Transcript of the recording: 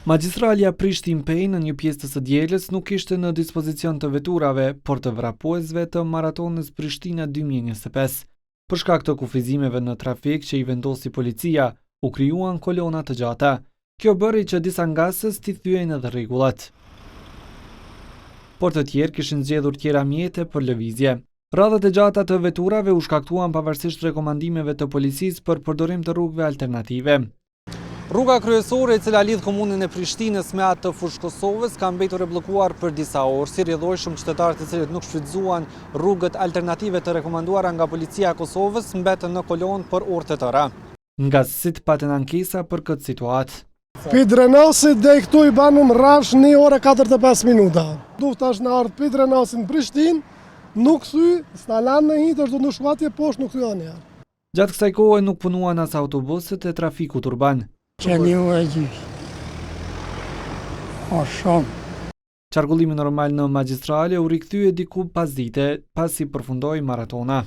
Magjistralja Prishtinë-Pej në një pjesë të së dielës nuk ishte në dispozicion të veturave, por të vrapuesve të maratonës Prishtina 2025. Për shkak të kufizimeve në trafik që i vendosi policia, u krijuan kolona të gjata. Kjo bëri që disa ngasës t'i thyejnë edhe rregullat. Por të tjerë kishin zgjedhur tjera mjete për lëvizje. Radhët e gjata të veturave u shkaktuan pavarësisht rekomandimeve të policisë për përdorim të rrugëve alternative. Rruga kryesore e cila lidh komunën e Prishtinës me atë të Fushë Kosovës ka mbetur e bllokuar për disa orë. Si rrjedhojshëm qytetarët të cilët nuk shfrytzuan rrugët alternative të rekomanduara nga policia e Kosovës mbetën në kolonë për orë të tëra. Ngasësit patën ankesa për këtë situatë. Pi Drenasit dhe i këtu i banëm rrafsh 1 orë 45 minuta. Duft është në ardhë pi Drenasit në Prishtinë, nuk thy, s'na lanë në hitë, është du në shkuatje poshtë nuk thyan njerë. Gjatë kësaj kohe nuk punuan as autobuset e trafikut urban. Qeni u e gjithë. O shumë. Qarkullimi normal në magjistrale u rikthye diku pas dite, pasi përfundoi maratona.